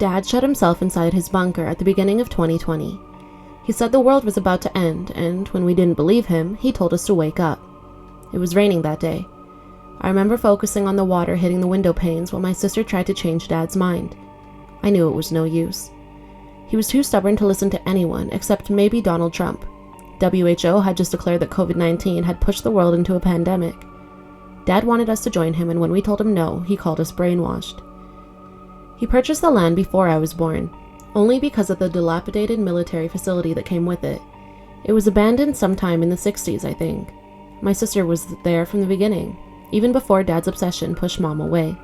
Dad shut himself inside his bunker at the beginning of 2020. He said the world was about to end, and when we didn't believe him, he told us to wake up. It was raining that day. I remember focusing on the water hitting the window panes while my sister tried to change Dad's mind. I knew it was no use. He was too stubborn to listen to anyone except maybe Donald Trump. WHO had just declared that COVID-19 had pushed the world into a pandemic. Dad wanted us to join him, and when we told him no, he called us brainwashed. He purchased the land before I was born, only because of the dilapidated military facility that came with it. It was abandoned sometime in the 60s, I think. My sister was there from the beginning, even before Dad's obsession pushed Mom away.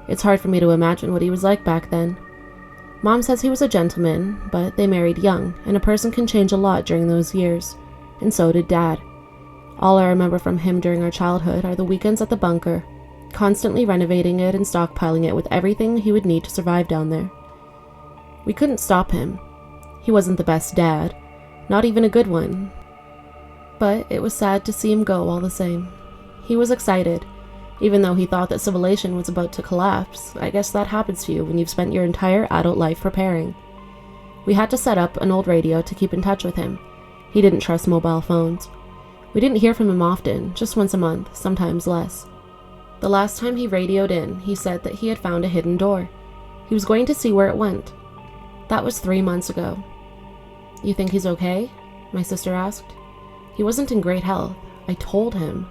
It's hard for me to imagine what he was like back then. Mom says he was a gentleman, but they married young, and a person can change a lot during those years, and so did Dad. All I remember from him during our childhood are the weekends at the bunker, constantly renovating it and stockpiling it with everything he would need to survive down there. We couldn't stop him. He wasn't the best dad, not even a good one. But it was sad to see him go all the same. He was excited, even though he thought that civilization was about to collapse. I guess that happens to you when you've spent your entire adult life preparing. We had to set up an old radio to keep in touch with him. He didn't trust mobile phones. We didn't hear from him often, just once a month, sometimes less. The last time he radioed in, he said that he had found a hidden door. He was going to see where it went. That was 3 months ago. "You think he's okay?" my sister asked. He wasn't in great health. I told him.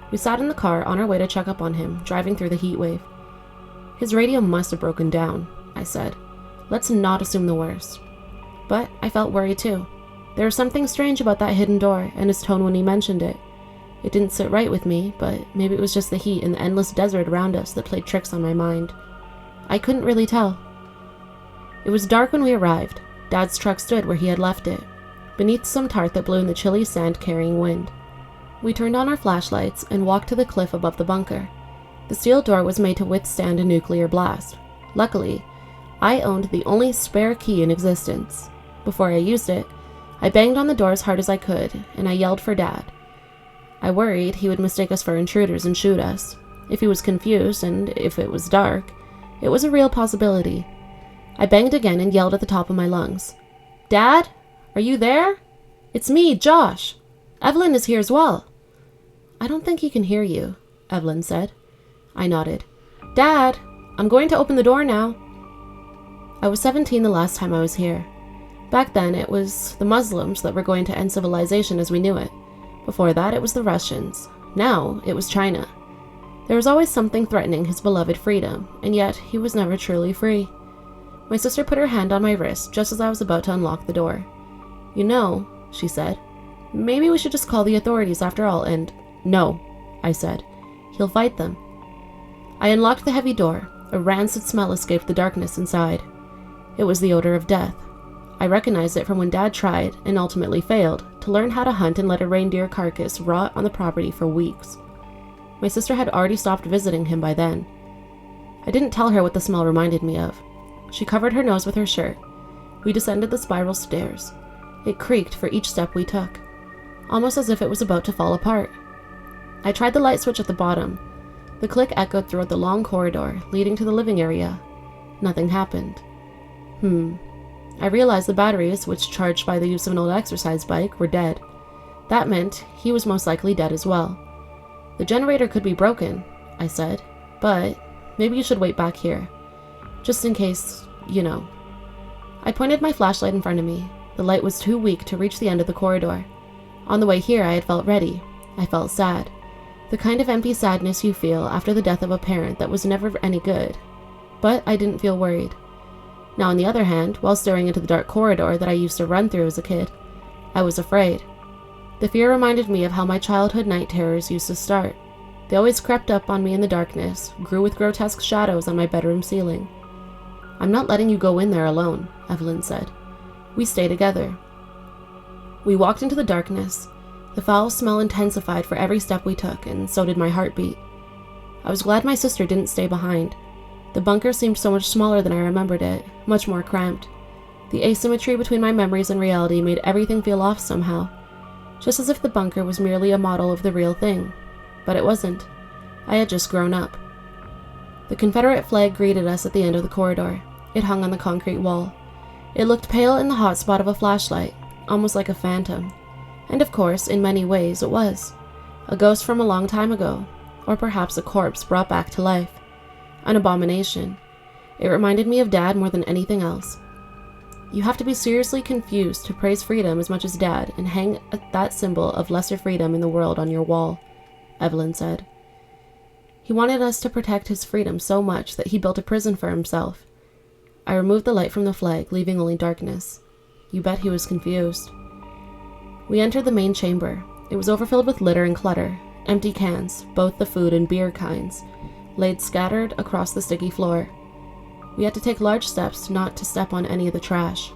We sat in the car on our way to check up on him, driving through the heat wave. "His radio must have broken down," I said. "Let's not assume the worst." But I felt worried too. There was something strange about that hidden door and his tone when he mentioned it. It didn't sit right with me, but maybe it was just the heat and the endless desert around us that played tricks on my mind. I couldn't really tell. It was dark when we arrived. Dad's truck stood where he had left it, beneath some tarp that blew in the chilly sand-carrying wind. We turned on our flashlights and walked to the cliff above the bunker. The steel door was made to withstand a nuclear blast. Luckily, I owned the only spare key in existence. Before I used it, I banged on the door as hard as I could, and I yelled for Dad. I worried he would mistake us for intruders and shoot us. If he was confused, and if it was dark, it was a real possibility. I banged again and yelled at the top of my lungs. "Dad? Are you there? It's me, Josh. Evelyn is here as well." "I don't think he can hear you," Evelyn said. I nodded. "Dad, I'm going to open the door now." I was 17 the last time I was here. Back then, it was the Muslims that were going to end civilization as we knew it. Before that, it was the Russians. Now, it was China. There was always something threatening his beloved freedom, and yet he was never truly free. My sister put her hand on my wrist just as I was about to unlock the door. "You know," she said, "maybe we should just call the authorities after all and—" "No," I said. "He'll fight them." I unlocked the heavy door. A rancid smell escaped the darkness inside. It was the odor of death. I recognized it from when Dad tried, and ultimately failed, to learn how to hunt and let a reindeer carcass rot on the property for weeks. My sister had already stopped visiting him by then. I didn't tell her what the smell reminded me of. She covered her nose with her shirt. We descended the spiral stairs. It creaked for each step we took, almost as if it was about to fall apart. I tried the light switch at the bottom. The click echoed throughout the long corridor leading to the living area. Nothing happened. I realized the batteries, which charged by the use of an old exercise bike, were dead. That meant he was most likely dead as well. "The generator could be broken," I said, "but maybe you should wait back here. Just in case, you know." I pointed my flashlight in front of me. The light was too weak to reach the end of the corridor. On the way here, I had felt ready. I felt sad. The kind of empty sadness you feel after the death of a parent that was never any good. But I didn't feel worried. Now, on the other hand, while staring into the dark corridor that I used to run through as a kid, I was afraid. The fear reminded me of how my childhood night terrors used to start. They always crept up on me in the darkness, grew with grotesque shadows on my bedroom ceiling. "I'm not letting you go in there alone," Evelyn said. We stayed together. We walked into the darkness. The foul smell intensified for every step we took, and so did my heartbeat. I was glad my sister didn't stay behind. The bunker seemed so much smaller than I remembered it, much more cramped. The asymmetry between my memories and reality made everything feel off somehow, just as if the bunker was merely a model of the real thing. But it wasn't. I had just grown up. The Confederate flag greeted us at the end of the corridor. It hung on the concrete wall. It looked pale in the hot spot of a flashlight, almost like a phantom. And of course, in many ways, it was. A ghost from a long time ago, or perhaps a corpse brought back to life. An abomination. It reminded me of Dad more than anything else. You have to be seriously confused to praise freedom as much as Dad and hang that symbol of lesser freedom in the world on your wall, Evelyn said. He wanted us to protect his freedom so much that he built a prison for himself. I removed the light from the flag, leaving only darkness. You bet he was confused. We entered the main chamber. It was overfilled with litter and clutter, empty cans, both the food and beer kinds, laid scattered across the sticky floor. We had to take large steps not to step on any of the trash.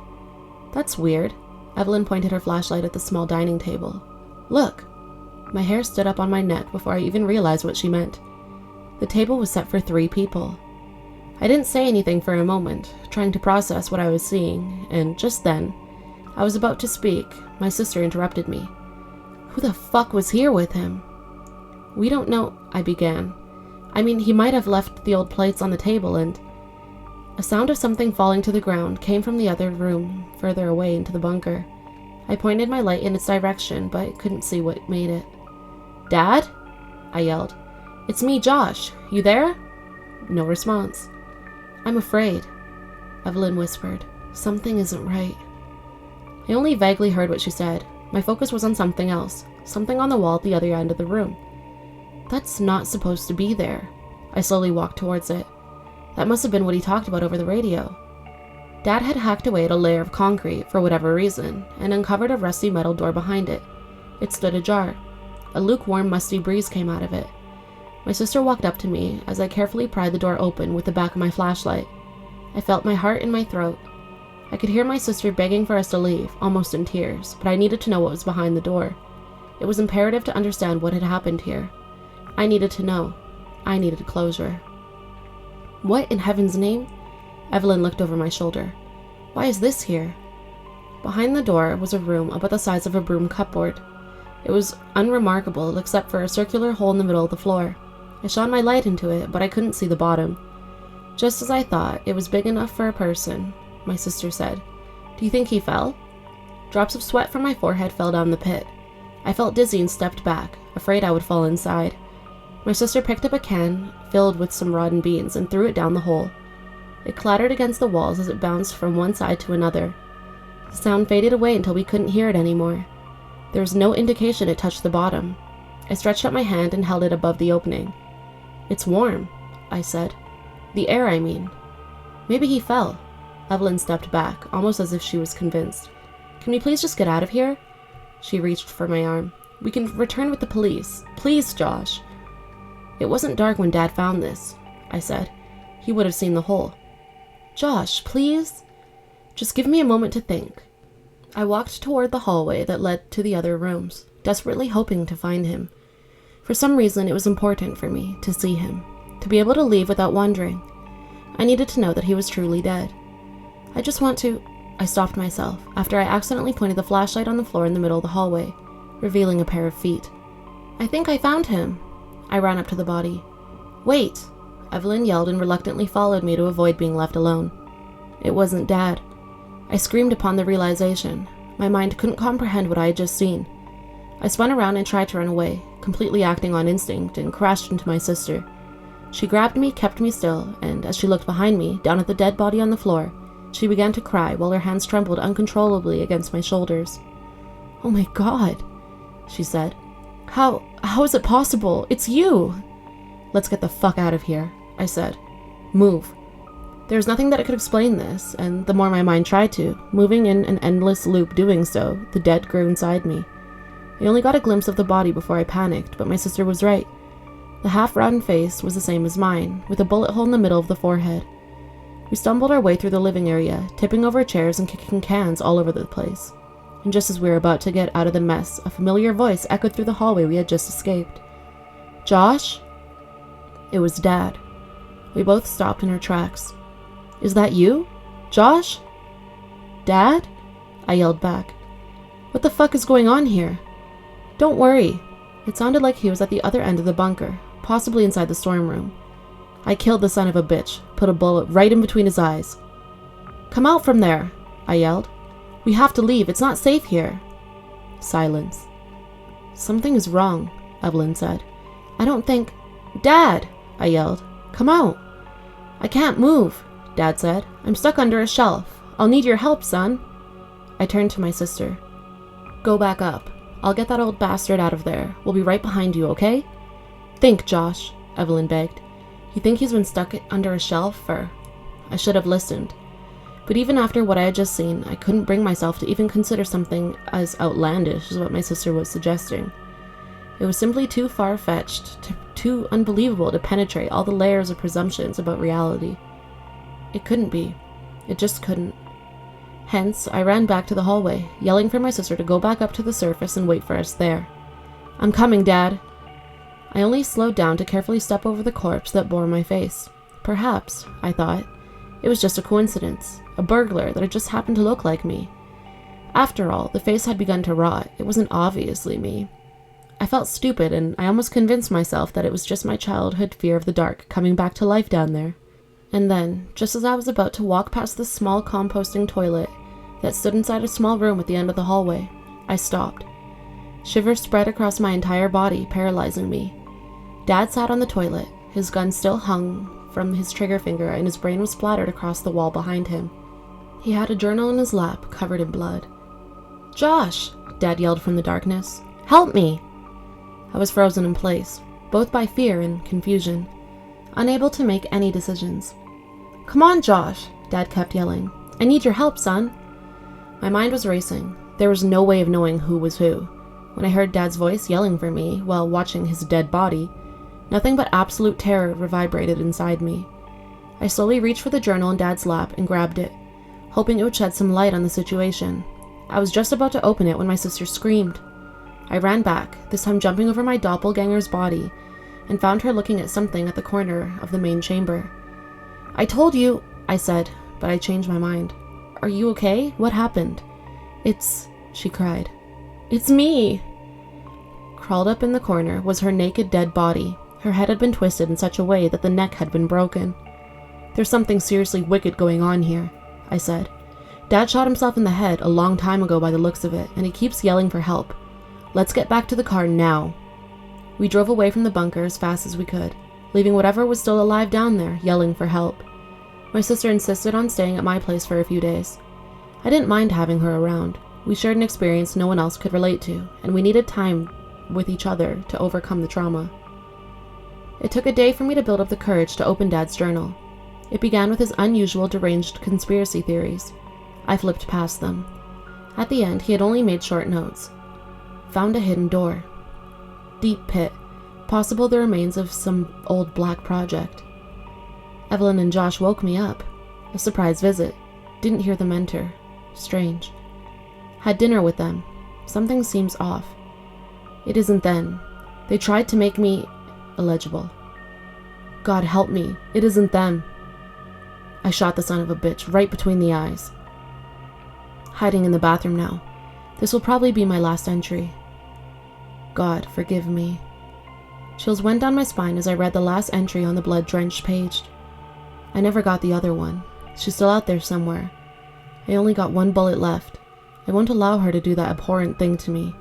That's weird. Evelyn pointed her flashlight at the small dining table. Look! My hair stood up on my neck before I even realized what she meant. The table was set for 3 people. I didn't say anything for a moment, trying to process what I was seeing, and just then, I was about to speak, my sister interrupted me. Who the fuck was here with him? We don't know, I began. I mean, he might have left the old plates on the table and... A sound of something falling to the ground came from the other room, further away into the bunker. I pointed my light in its direction, but couldn't see what made it. Dad? I yelled. It's me, Josh. You there? No response. I'm afraid, Evelyn whispered. Something isn't right. I only vaguely heard what she said. My focus was on something else, something on the wall at the other end of the room. That's not supposed to be there. I slowly walked towards it. That must have been what he talked about over the radio. Dad had hacked away at a layer of concrete for whatever reason, and uncovered a rusty metal door behind it. It stood ajar. A lukewarm, musty breeze came out of it. My sister walked up to me as I carefully pried the door open with the back of my flashlight. I felt my heart in my throat. I could hear my sister begging for us to leave, almost in tears, but I needed to know what was behind the door. It was imperative to understand what had happened here. I needed to know. I needed closure. What in heaven's name? Evelyn looked over my shoulder. Why is this here? Behind the door was a room about the size of a broom cupboard. It was unremarkable except for a circular hole in the middle of the floor. I shone my light into it, but I couldn't see the bottom. Just as I thought, it was big enough for a person, my sister said. Do you think he fell? Drops of sweat from my forehead fell down the pit. I felt dizzy and stepped back, afraid I would fall inside. My sister picked up a can filled with some rotten beans and threw it down the hole. It clattered against the walls as it bounced from one side to another. The sound faded away until we couldn't hear it anymore. There was no indication it touched the bottom. I stretched out my hand and held it above the opening. It's warm, I said. The air, I mean. Maybe he fell. Evelyn stepped back, almost as if she was convinced. Can we please just get out of here? She reached for my arm. We can return with the police. Please, Josh. It wasn't dark when Dad found this, I said. He would have seen the hole. Josh, please? Just give me a moment to think. I walked toward the hallway that led to the other rooms, desperately hoping to find him. For some reason, it was important for me to see him, to be able to leave without wondering. I needed to know that he was truly dead. I just want to... I stopped myself after I accidentally pointed the flashlight on the floor in the middle of the hallway, revealing a pair of feet. I think I found him. I ran up to the body. Wait! Evelyn yelled and reluctantly followed me to avoid being left alone. It wasn't Dad. I screamed upon the realization. My mind couldn't comprehend what I had just seen. I spun around and tried to run away, completely acting on instinct, and crashed into my sister. She grabbed me, kept me still, and as she looked behind me, down at the dead body on the floor, she began to cry while her hands trembled uncontrollably against my shoulders. Oh my God, she said. How is it possible? It's you! Let's get the fuck out of here, I said. Move. There was nothing that could explain this, and the more my mind tried to, moving in an endless loop doing so, the dead grew inside me. I only got a glimpse of the body before I panicked, but my sister was right. The half-rotten face was the same as mine, with a bullet hole in the middle of the forehead. We stumbled our way through the living area, tipping over chairs and kicking cans all over the place. And just as we were about to get out of the mess, a familiar voice echoed through the hallway we had just escaped. Josh? It was Dad. We both stopped in our tracks. Is that you? Josh? Dad? I yelled back. What the fuck is going on here? Don't worry. It sounded like he was at the other end of the bunker, possibly inside the storm room. I killed the son of a bitch, put a bullet right in between his eyes. "Come out from there," I yelled. "We have to leave. It's not safe here." Silence. "Something is wrong," Evelyn said. "I don't think—" "Dad!" I yelled. "Come out." "I can't move," Dad said. "I'm stuck under a shelf. I'll need your help, son." I turned to my sister. "Go back up. I'll get that old bastard out of there. We'll be right behind you, okay?" "Think, Josh," Evelyn begged. "You think he's been stuck under a shelf, or—" I should have listened. But even after what I had just seen, I couldn't bring myself to even consider something as outlandish as what my sister was suggesting. It was simply too far-fetched, too unbelievable to penetrate all the layers of presumptions about reality. It couldn't be. It just couldn't. Hence, I ran back to the hallway, yelling for my sister to go back up to the surface and wait for us there. "I'm coming, Dad." I only slowed down to carefully step over the corpse that bore my face. Perhaps, I thought, it was just a coincidence, a burglar that had just happened to look like me. After all, the face had begun to rot. It wasn't obviously me. I felt stupid, and I almost convinced myself that it was just my childhood fear of the dark coming back to life down there. And then, just as I was about to walk past the small composting toilet that stood inside a small room at the end of the hallway, I stopped. Shivers spread across my entire body, paralyzing me. Dad sat on the toilet, his gun still hung from his trigger finger, and his brain was splattered across the wall behind him. He had a journal in his lap, covered in blood. "Josh!" Dad yelled from the darkness. "Help me!" I was frozen in place, both by fear and confusion, unable to make any decisions. "Come on, Josh!" Dad kept yelling. "I need your help, son!" My mind was racing. There was no way of knowing who was who. When I heard Dad's voice yelling for me while watching his dead body, nothing but absolute terror reverberated inside me. I slowly reached for the journal in Dad's lap and grabbed it, hoping it would shed some light on the situation. I was just about to open it when my sister screamed. I ran back, this time jumping over my doppelganger's body, and found her looking at something at the corner of the main chamber. "I told you," I said, but I changed my mind. "Are you okay? What happened?" "It's—" she cried. "It's me!" Crawled up in the corner was her naked dead body. Her head had been twisted in such a way that the neck had been broken. "There's something seriously wicked going on here," I said. "Dad shot himself in the head a long time ago by the looks of it, and he keeps yelling for help. Let's get back to the car now." We drove away from the bunker as fast as we could, leaving whatever was still alive down there, yelling for help. My sister insisted on staying at my place for a few days. I didn't mind having her around. We shared an experience no one else could relate to, and we needed time with each other to overcome the trauma. It took a day for me to build up the courage to open Dad's journal. It began with his unusual deranged conspiracy theories. I flipped past them. At the end, he had only made short notes. Found a hidden door. Deep pit. Possible the remains of some old black project. Evelyn and Josh woke me up. A surprise visit. Didn't hear them enter. Strange. Had dinner with them. Something seems off. It isn't then. They tried to make me illegible. God help me. It isn't them. I shot the son of a bitch right between the eyes. Hiding in the bathroom now. This will probably be my last entry. God, forgive me. Chills went down my spine as I read the last entry on the blood-drenched page. I never got the other one. She's still out there somewhere. I only got one bullet left. I won't allow her to do that abhorrent thing to me.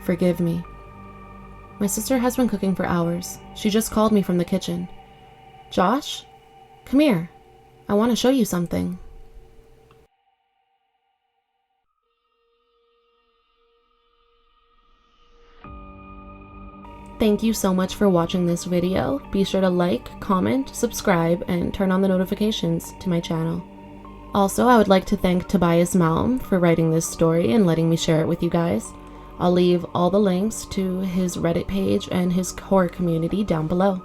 Forgive me. My sister has been cooking for hours. She just called me from the kitchen. "Josh? Come here. I want to show you something." Thank you so much for watching this video. Be sure to like, comment, subscribe, and turn on the notifications to my channel. Also, I would like to thank Tobias Malm for writing this story and letting me share it with you guys. I'll leave all the links to his Reddit page and his horror community down below.